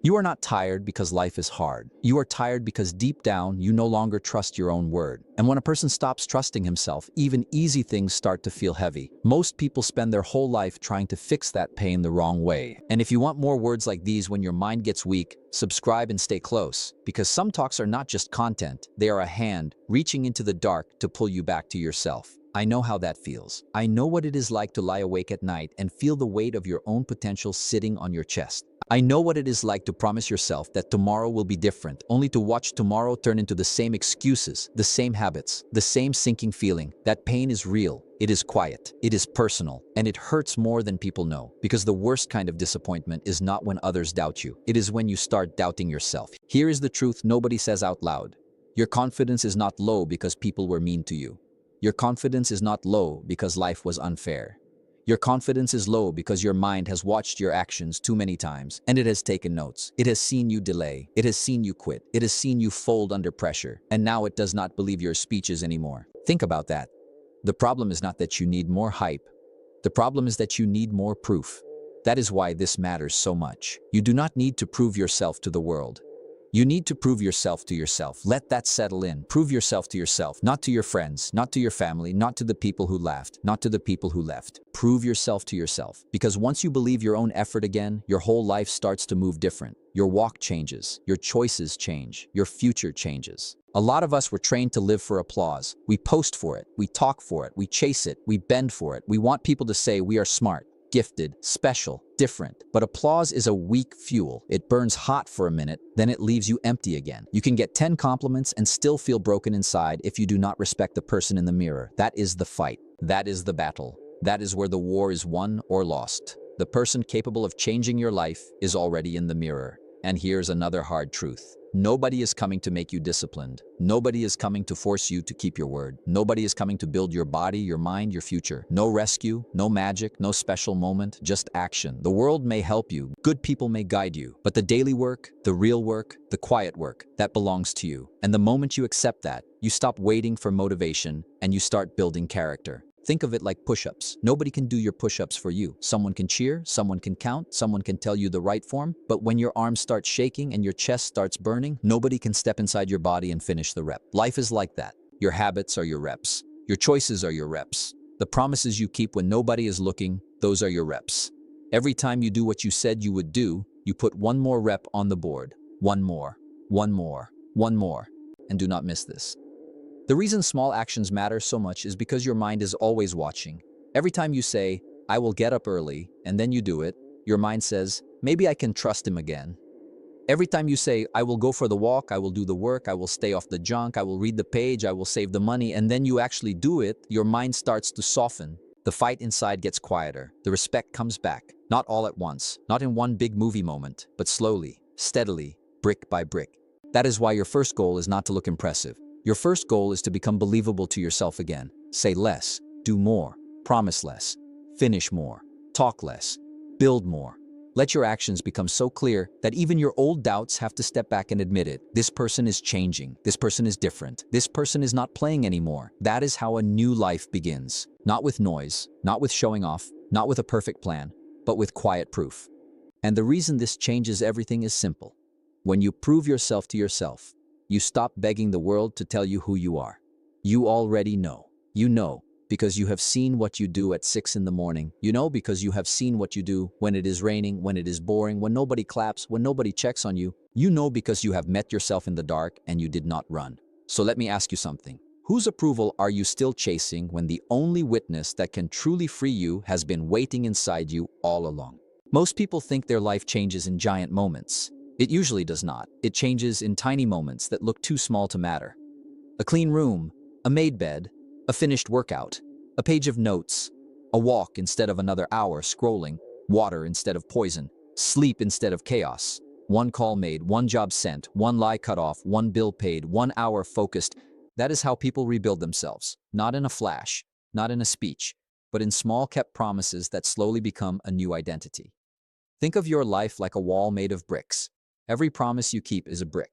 You are not tired because life is hard. You are tired because deep down, you no longer trust your own word. And when a person stops trusting himself, even easy things start to feel heavy. Most people spend their whole life trying to fix that pain the wrong way. And if you want more words like these when your mind gets weak, subscribe and stay close. Because some talks are not just content, they are a hand reaching into the dark to pull you back to yourself. I know how that feels. I know what it is like to lie awake at night and feel the weight of your own potential sitting on your chest. I know what it is like to promise yourself that tomorrow will be different, only to watch tomorrow turn into the same excuses, the same habits, the same sinking feeling. That pain is real, it is quiet, it is personal, and it hurts more than people know. Because the worst kind of disappointment is not when others doubt you. It is when you start doubting yourself. Here is the truth nobody says out loud. Your confidence is not low because people were mean to you. Your confidence is not low because life was unfair. Your confidence is low because your mind has watched your actions too many times, and it has taken notes. It has seen you delay. It has seen you quit. It has seen you fold under pressure, and now it does not believe your speeches anymore. Think about that. The problem is not that you need more hype. The problem is that you need more proof. That is why this matters so much. You do not need to prove yourself to the world. You need to prove yourself to yourself. Let that settle in. Prove yourself to yourself, not to your friends, not to your family, not to the people who laughed, not to the people who left. Prove yourself to yourself. Because once you believe your own effort again, your whole life starts to move different. Your walk changes, your choices change, your future changes. A lot of us were trained to live for applause. We post for it, we talk for it, we chase it, we bend for it. We want people to say we are smart, gifted, special, different. But applause is a weak fuel. It burns hot for a minute, then it leaves you empty again. You can get 10 compliments and still feel broken inside if you do not respect the person in the mirror. That is the fight. That is the battle. That is where the war is won or lost. The person capable of changing your life is already in the mirror. And here's another hard truth. Nobody is coming to make you disciplined. Nobody is coming to force you to keep your word. Nobody is coming to build your body, your mind, your future. No rescue, no magic, no special moment, just action. The world may help you, good people may guide you, but the daily work, the real work, the quiet work, that belongs to you. And the moment you accept that, you stop waiting for motivation and you start building character. Think of it like push-ups. Nobody can do your push-ups for you. Someone can cheer, someone can count, someone can tell you the right form, but when your arms start shaking and your chest starts burning, nobody can step inside your body and finish the rep. Life is like that. Your habits are your reps. Your choices are your reps. The promises you keep when nobody is looking, those are your reps. Every time you do what you said you would do, you put one more rep on the board. One more, one more, one more. And do not miss this. The reason small actions matter so much is because your mind is always watching. Every time you say, I will get up early, and then you do it, your mind says, maybe I can trust him again. Every time you say, I will go for the walk, I will do the work, I will stay off the junk, I will read the page, I will save the money, and then you actually do it, your mind starts to soften. The fight inside gets quieter. The respect comes back. Not all at once, not in one big movie moment, but slowly, steadily, brick by brick. That is why your first goal is not to look impressive. Your first goal is to become believable to yourself again. Say less, do more, promise less, finish more, talk less, build more. Let your actions become so clear that even your old doubts have to step back and admit it. This person is changing. This person is different. This person is not playing anymore. That is how a new life begins. Not with noise, not with showing off, not with a perfect plan, but with quiet proof. And the reason this changes everything is simple. When you prove yourself to yourself, you stop begging the world to tell you who you are. You already know. You know because you have seen what you do at 6 in the morning. You know because you have seen what you do when it is raining, when it is boring, when nobody claps, when nobody checks on you. You know because you have met yourself in the dark and you did not run. So let me ask you something. Whose approval are you still chasing when the only witness that can truly free you has been waiting inside you all along? Most people think their life changes in giant moments. It usually does not. It changes in tiny moments that look too small to matter. A clean room, a made bed, a finished workout, a page of notes, a walk instead of another hour scrolling, water instead of poison, sleep instead of chaos. One call made, one job sent, one lie cut off, one bill paid, 1 hour focused. That is how people rebuild themselves. Not in a flash, not in a speech, but in small kept promises that slowly become a new identity. Think of your life like a wall made of bricks. Every promise you keep is a brick.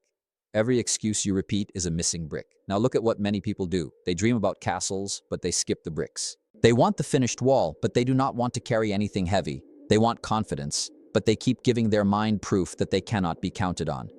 Every excuse you repeat is a missing brick. Now look at what many people do. They dream about castles, but they skip the bricks. They want the finished wall, but they do not want to carry anything heavy. They want confidence, but they keep giving their mind proof that they cannot be counted on.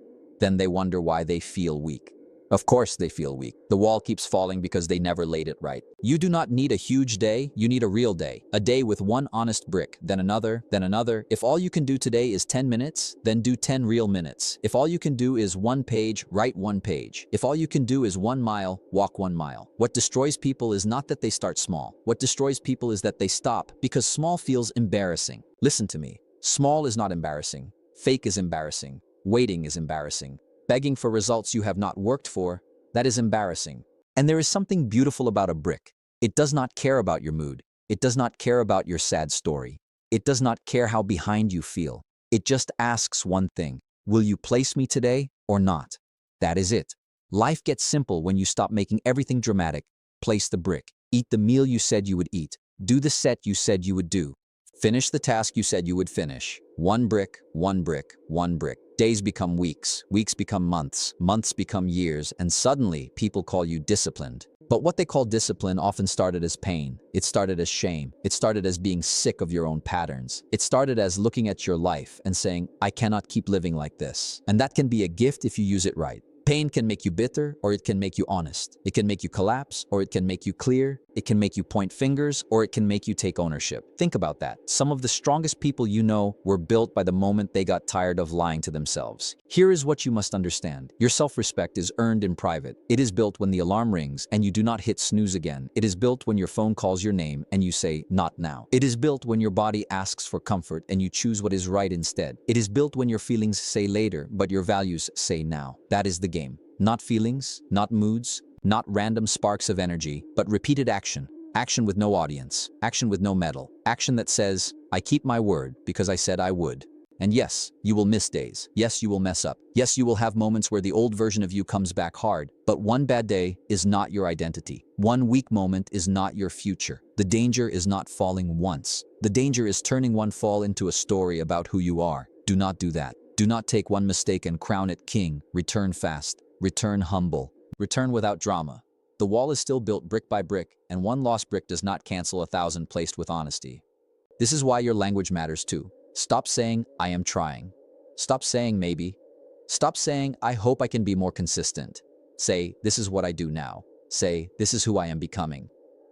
Then they wonder why they feel weak. Of course they feel weak. The wall keeps falling because they never laid it right. You do not need a huge day, you need a real day. A day with one honest brick, then another, then another. If all you can do today is 10 minutes, then do 10 real minutes. If all you can do is 1 page, write 1 page. If all you can do is 1 mile, walk 1 mile. What destroys people is not that they start small. What destroys people is that they stop because small feels embarrassing. Listen to me. Small is not embarrassing. Fake is embarrassing. Waiting is embarrassing. Begging for results you have not worked for, that is embarrassing. And there is something beautiful about a brick. It does not care about your mood. It does not care about your sad story. It does not care how behind you feel. It just asks one thing: will you place me today or not? That is it. Life gets simple when you stop making everything dramatic. Place the brick. Eat the meal you said you would eat. Do the set you said you would do. Finish the task you said you would finish. 1 brick, 1 brick, 1 brick. Days become weeks, weeks become months, months become years, and suddenly people call you disciplined. But what they call discipline often started as pain. It started as shame. It started as being sick of your own patterns. It started as looking at your life and saying, I cannot keep living like this. And that can be a gift if you use it right. Pain can make you bitter, or it can make you honest. It can make you collapse, or it can make you clear. It can make you point fingers, or it can make you take ownership. Think about that. Some of the strongest people you know were built by the moment they got tired of lying to themselves. Here is what you must understand. Your self-respect is earned in private. It is built when the alarm rings and you do not hit snooze again. It is built when your phone calls your name and you say, not now. It is built when your body asks for comfort and you choose what is right instead. It is built when your feelings say later, but your values say now. That is the game. Not feelings, not moods, not random sparks of energy, but repeated action. Action with no audience. Action with no medal. Action that says, I keep my word because I said I would. And yes, you will miss days. Yes, you will mess up. Yes, you will have moments where the old version of you comes back hard. But one bad day is not your identity. One weak moment is not your future. The danger is not falling once. The danger is turning one fall into a story about who you are. Do not do that. Do not take one mistake and crown it king. Return fast. Return humble. Return without drama. The wall is still built brick by brick, and one lost brick does not cancel 1,000 placed with honesty. This is why your language matters too. Stop saying, I am trying. Stop saying maybe. Stop saying, I hope I can be more consistent. Say, this is what I do now. Say, this is who I am becoming.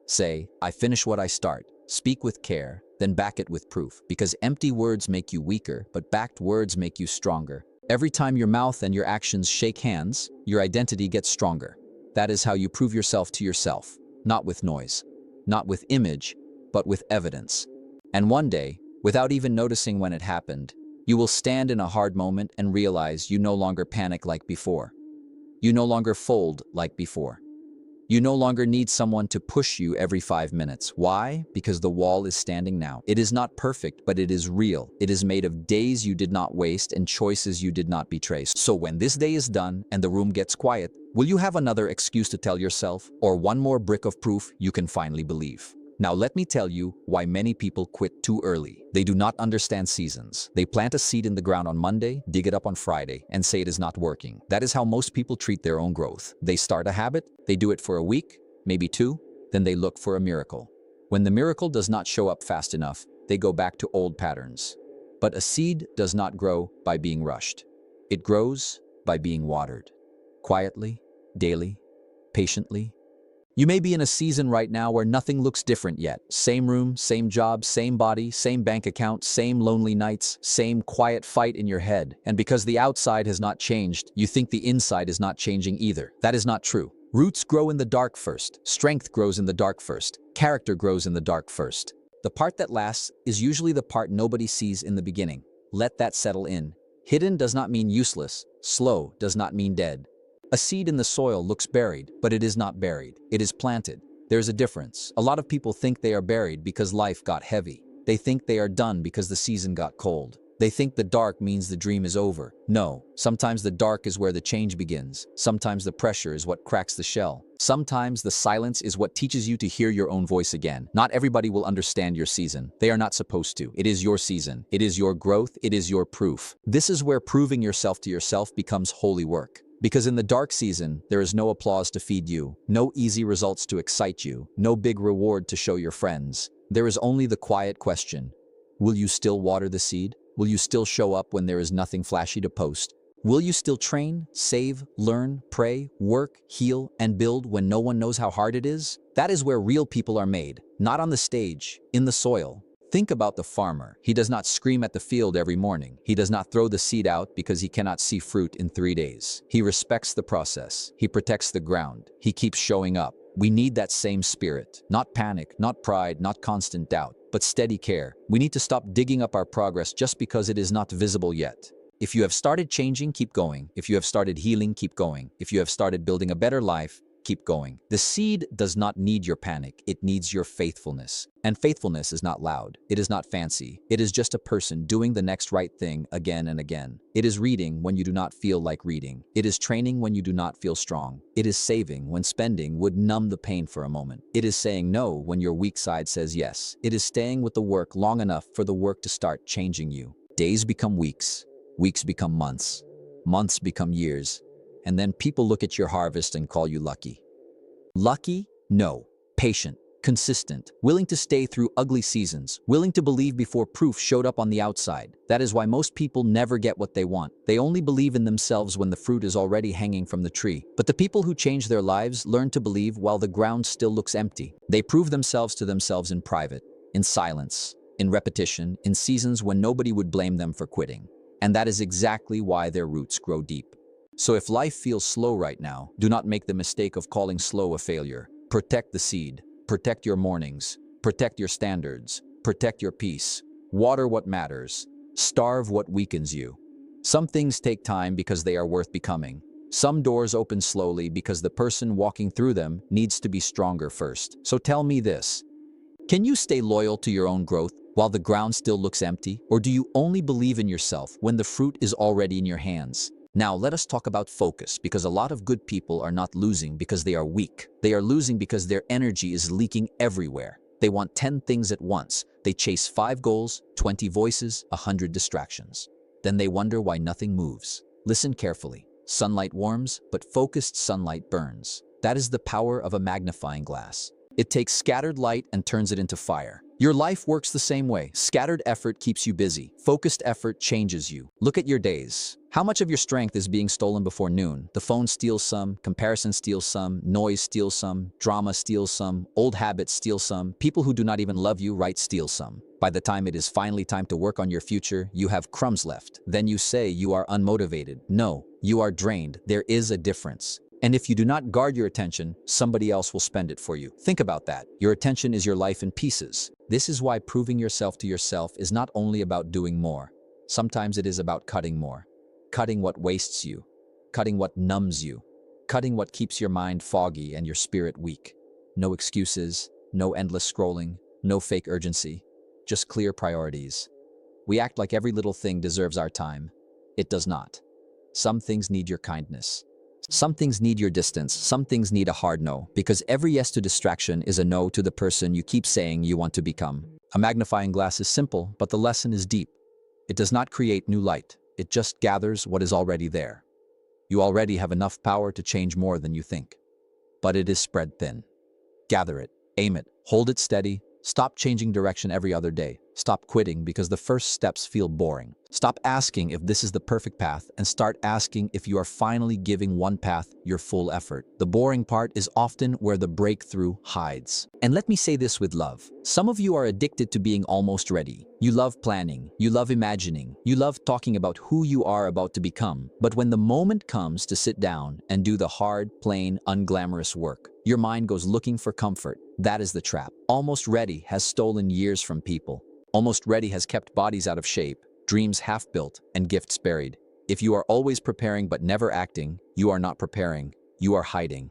Say, I finish what I start. Speak with care, then back it with proof, because empty words make you weaker, but backed words make you stronger. Every time your mouth and your actions shake hands, your identity gets stronger. That is how you prove yourself to yourself, not with noise, not with image, but with evidence. And one day, without even noticing when it happened, you will stand in a hard moment and realize you no longer panic like before. You no longer fold like before. You no longer need someone to push you every 5 minutes. Why? Because the wall is standing now. It is not perfect, but it is real. It is made of days you did not waste and choices you did not betray. So when this day is done and the room gets quiet, will you have another excuse to tell yourself, or one more brick of proof you can finally believe? Now let me tell you why many people quit too early. They do not understand seasons. They plant a seed in the ground on Monday, dig it up on Friday, and say it is not working. That is how most people treat their own growth. They start a habit, they do it for a week, maybe 2, then they look for a miracle. When the miracle does not show up fast enough, they go back to old patterns. But a seed does not grow by being rushed. It grows by being watered. Quietly, daily, patiently. You may be in a season right now where nothing looks different yet. Same room, same job, same body, same bank account, same lonely nights, same quiet fight in your head. And because the outside has not changed, you think the inside is not changing either. That is not true. Roots grow in the dark first. Strength grows in the dark first. Character grows in the dark first. The part that lasts is usually the part nobody sees in the beginning. Let that settle in. Hidden does not mean useless. Slow does not mean dead. A seed in the soil looks buried, but it is not buried. It is planted. There's a difference. A lot of people think they are buried because life got heavy. They think they are done because the season got cold. They think the dark means the dream is over. No, sometimes the dark is where the change begins. Sometimes the pressure is what cracks the shell. Sometimes the silence is what teaches you to hear your own voice again. Not everybody will understand your season. They are not supposed to. It is your season. It is your growth. It is your proof. This is where proving yourself to yourself becomes holy work. Because in the dark season, there is no applause to feed you, no easy results to excite you, no big reward to show your friends. There is only the quiet question: will you still water the seed? Will you still show up when there is nothing flashy to post? Will you still train, save, learn, pray, work, heal, and build when no one knows how hard it is? That is where real people are made, not on the stage, in the soil. Think about the farmer. He does not scream at the field every morning. He does not throw the seed out because he cannot see fruit in 3 days. He respects the process. He protects the ground. He keeps showing up. We need that same spirit. Not panic, not pride, not constant doubt, but steady care. We need to stop digging up our progress just because it is not visible yet. If you have started changing, keep going. If you have started healing, keep going. If you have started building a better life, keep going. The seed does not need your panic. It needs your faithfulness. And faithfulness is not loud. It is not fancy. It is just a person doing the next right thing again and again. It is reading when you do not feel like reading. It is training when you do not feel strong. It is saving when spending would numb the pain for a moment. It is saying no when your weak side says yes. It is staying with the work long enough for the work to start changing you. Days become weeks. Weeks become months. Months become years. And then people look at your harvest and call you lucky. Lucky? No. Patient, consistent, willing to stay through ugly seasons, willing to believe before proof showed up on the outside. That is why most people never get what they want. They only believe in themselves when the fruit is already hanging from the tree. But the people who change their lives learn to believe while the ground still looks empty. They prove themselves to themselves in private, in silence, in repetition, in seasons when nobody would blame them for quitting. And that is exactly why their roots grow deep. So if life feels slow right now, do not make the mistake of calling slow a failure. Protect the seed. Protect your mornings. Protect your standards. Protect your peace. Water what matters. Starve what weakens you. Some things take time because they are worth becoming. Some doors open slowly because the person walking through them needs to be stronger first. So tell me this. Can you stay loyal to your own growth while the ground still looks empty? Or do you only believe in yourself when the fruit is already in your hands? Now let us talk about focus, because a lot of good people are not losing because they are weak. They are losing because their energy is leaking everywhere. They want 10 things at once. They chase 5 goals, 20 voices, 100 distractions. Then they wonder why nothing moves. Listen carefully. Sunlight warms, but focused sunlight burns. That is the power of a magnifying glass. It takes scattered light and turns it into fire. Your life works the same way. Scattered effort keeps you busy. Focused effort changes you. Look at your days. How much of your strength is being stolen before noon? The phone steals some, comparison steals some, noise steals some, drama steals some, old habits steal some, people who do not even love you steal some. By the time it is finally time to work on your future, you have crumbs left. Then you say you are unmotivated. No, you are drained. There is a difference. And if you do not guard your attention, somebody else will spend it for you. Think about that. Your attention is your life in pieces. This is why proving yourself to yourself is not only about doing more. Sometimes it is about cutting more. Cutting what wastes you. Cutting what numbs you. Cutting what keeps your mind foggy and your spirit weak. No excuses, no endless scrolling, no fake urgency. Just clear priorities. We act like every little thing deserves our time. It does not. Some things need your kindness. Some things need your distance. Some things need a hard no, because every yes to distraction is a no to the person you keep saying you want to become. A magnifying glass is simple, but the lesson is deep. It does not create new light. It just gathers what is already there. You already have enough power to change more than you think. But it is spread thin. Gather it, aim it, hold it steady. Stop changing direction every other day. Stop quitting because the first steps feel boring. Stop asking if this is the perfect path and start asking if you are finally giving one path your full effort. The boring part is often where the breakthrough hides. And let me say this with love. Some of you are addicted to being almost ready. You love planning. You love imagining. You love talking about who you are about to become. But when the moment comes to sit down and do the hard, plain, unglamorous work, your mind goes looking for comfort. That is the trap. Almost ready has stolen years from people. Almost ready has kept bodies out of shape, dreams half-built, and gifts buried. If you are always preparing but never acting, you are not preparing, you are hiding.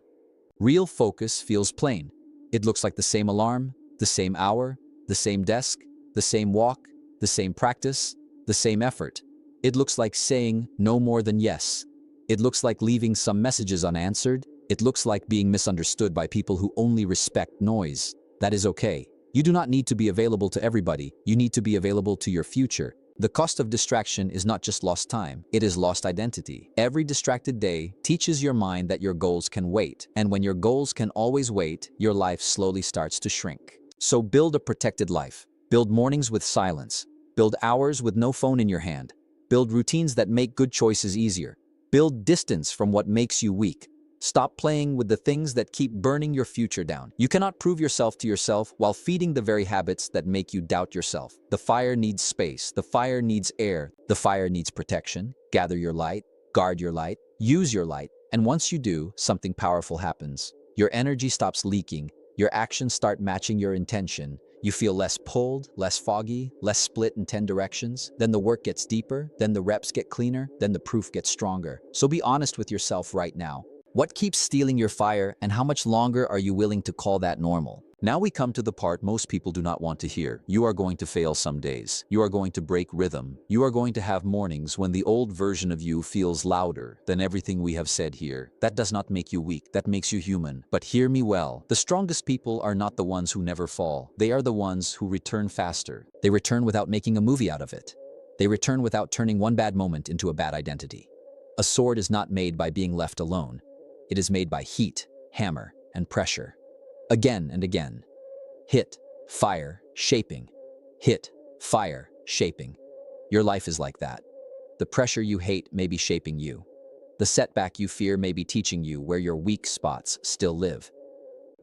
Real focus feels plain. It looks like the same alarm, the same hour, the same desk, the same walk, the same practice, the same effort. It looks like saying no more than yes. It looks like leaving some messages unanswered. It looks like being misunderstood by people who only respect noise. That is okay. You do not need to be available to everybody. You need to be available to your future. The cost of distraction is not just lost time, it is lost identity. Every distracted day teaches your mind that your goals can wait. And when your goals can always wait, your life slowly starts to shrink. So build a protected life. Build mornings with silence. Build hours with no phone in your hand. Build routines that make good choices easier. Build distance from what makes you weak. Stop playing with the things that keep burning your future down. You cannot prove yourself to yourself while feeding the very habits that make you doubt yourself. The fire needs space. The fire needs air. The fire needs protection. Gather your light. Guard your light. Use your light. And once you do, something powerful happens. Your energy stops leaking. Your actions start matching your intention. You feel less pulled, less foggy, less split in 10 directions. Then the work gets deeper. Then the reps get cleaner. Then the proof gets stronger. So be honest with yourself right now. What keeps stealing your fire, and how much longer are you willing to call that normal? Now we come to the part most people do not want to hear. You are going to fail some days. You are going to break rhythm. You are going to have mornings when the old version of you feels louder than everything we have said here. That does not make you weak. That makes you human. But hear me well. The strongest people are not the ones who never fall. They are the ones who return faster. They return without making a movie out of it. They return without turning one bad moment into a bad identity. A sword is not made by being left alone. It is made by heat, hammer, and pressure. Again and again. Hit, fire, shaping. Hit, fire, shaping. Your life is like that. The pressure you hate may be shaping you. The setback you fear may be teaching you where your weak spots still live.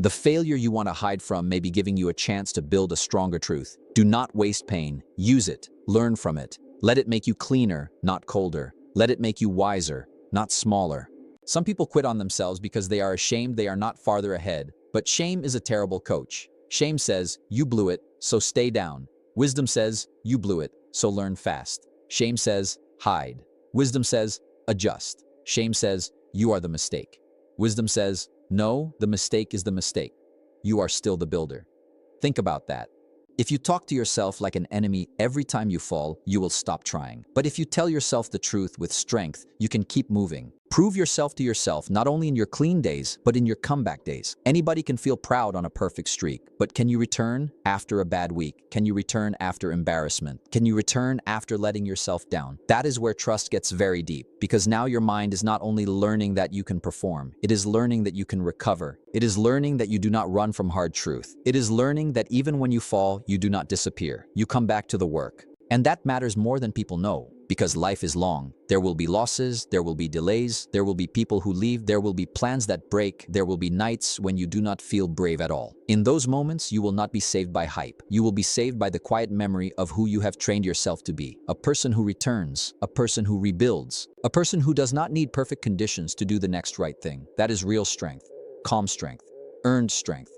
The failure you want to hide from may be giving you a chance to build a stronger truth. Do not waste pain. Use it. Learn from it. Let it make you cleaner, not colder. Let it make you wiser, not smaller. Some people quit on themselves because they are ashamed they are not farther ahead. But shame is a terrible coach. Shame says, you blew it, so stay down. Wisdom says, you blew it, so learn fast. Shame says, hide. Wisdom says, adjust. Shame says, you are the mistake. Wisdom says, no, the mistake is the mistake. You are still the builder. Think about that. If you talk to yourself like an enemy every time you fall, you will stop trying. But if you tell yourself the truth with strength, you can keep moving. Prove yourself to yourself not only in your clean days, but in your comeback days. Anybody can feel proud on a perfect streak, but can you return after a bad week? Can you return after embarrassment? Can you return after letting yourself down? That is where trust gets very deep, because now your mind is not only learning that you can perform, it is learning that you can recover. It is learning that you do not run from hard truth. It is learning that even when you fall, you do not disappear. You come back to the work. And that matters more than people know, because life is long. There will be losses, there will be delays, there will be people who leave, there will be plans that break, there will be nights when you do not feel brave at all. In those moments, you will not be saved by hype. You will be saved by the quiet memory of who you have trained yourself to be. A person who returns, a person who rebuilds, a person who does not need perfect conditions to do the next right thing. That is real strength, calm strength, earned strength.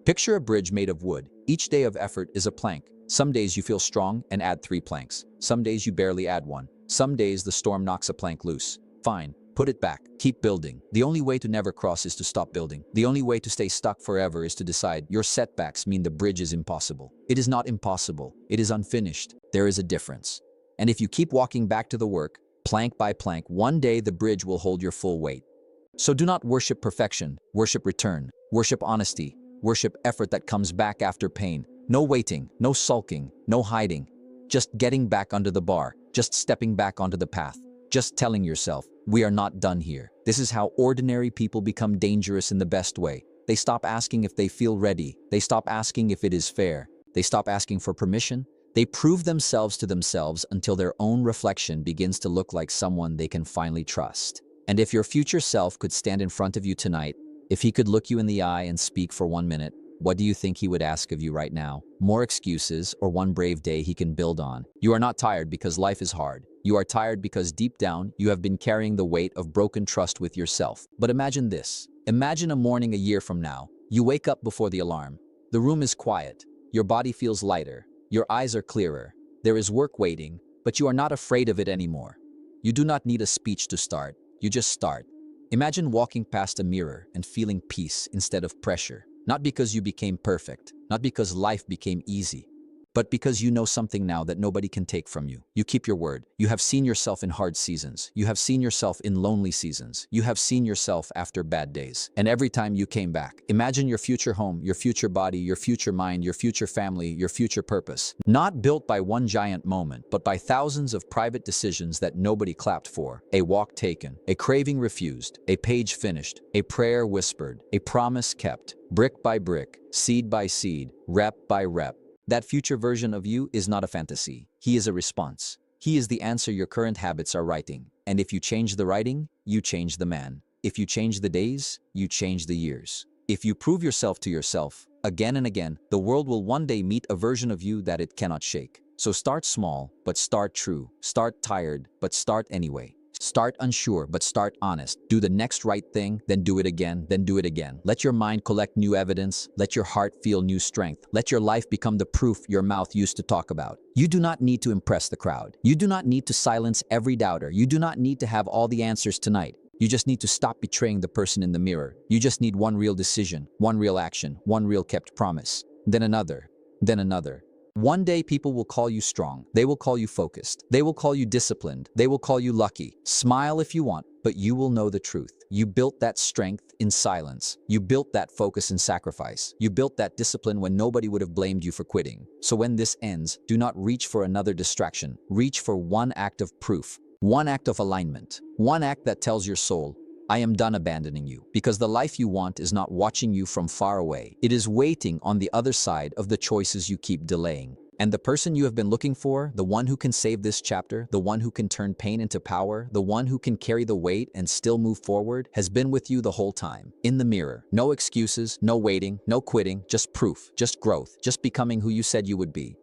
Picture a bridge made of wood. Each day of effort is a plank. Some days you feel strong and add 3 planks. Some days you barely add 1. Some days the storm knocks a plank loose. Fine, put it back. Keep building. The only way to never cross is to stop building. The only way to stay stuck forever is to decide your setbacks mean the bridge is impossible. It is not impossible. It is unfinished. There is a difference. And if you keep walking back to the work, plank by plank, one day the bridge will hold your full weight. So do not worship perfection. Worship return. Worship honesty. Worship effort that comes back after pain. No waiting, no sulking, no hiding. Just getting back under the bar, just stepping back onto the path, just telling yourself, we are not done here. This is how ordinary people become dangerous in the best way. They stop asking if they feel ready. They stop asking if it is fair. They stop asking for permission. They prove themselves to themselves until their own reflection begins to look like someone they can finally trust. And if your future self could stand in front of you tonight, if he could look you in the eye and speak for 1 minute, what do you think he would ask of you right now? More excuses or one brave day he can build on? You are not tired because life is hard. You are tired because deep down, you have been carrying the weight of broken trust with yourself. But imagine this. Imagine a morning a year from now. You wake up before the alarm. The room is quiet. Your body feels lighter. Your eyes are clearer. There is work waiting, but you are not afraid of it anymore. You do not need a speech to start. You just start. Imagine walking past a mirror and feeling peace instead of pressure. Not because you became perfect, not because life became easy, but because you know something now that nobody can take from you. You keep your word. You have seen yourself in hard seasons. You have seen yourself in lonely seasons. You have seen yourself after bad days. And every time you came back, imagine your future home, your future body, your future mind, your future family, your future purpose. Not built by one giant moment, but by thousands of private decisions that nobody clapped for. A walk taken, a craving refused, a page finished, a prayer whispered, a promise kept, brick by brick, seed by seed, rep by rep. That future version of you is not a fantasy. He is a response. He is the answer your current habits are writing. And if you change the writing, you change the man. If you change the days, you change the years. If you prove yourself to yourself, again and again, the world will one day meet a version of you that it cannot shake. So start small, but start true. Start tired, but start anyway. Start unsure, but start honest. Do the next right thing, then do it again, then do it again. Let your mind collect new evidence. Let your heart feel new strength. Let your life become the proof your mouth used to talk about. You do not need to impress the crowd. You do not need to silence every doubter. You do not need to have all the answers tonight. You just need to stop betraying the person in the mirror. You just need one real decision, one real action, one real kept promise. Then another, then another. One day people will call you strong. They will call you focused. They will call you disciplined. They will call you lucky. Smile if you want, but you will know the truth. You built that strength in silence. You built that focus in sacrifice. You built that discipline when nobody would have blamed you for quitting. So when this ends, do not reach for another distraction. Reach for one act of proof. One act of alignment. One act that tells your soul, I am done abandoning you. Because the life you want is not watching you from far away. It is waiting on the other side of the choices you keep delaying. And the person you have been looking for, the one who can save this chapter, the one who can turn pain into power, the one who can carry the weight and still move forward, has been with you the whole time. In the mirror. No excuses, no waiting, no quitting, just proof, just growth, just becoming who you said you would be.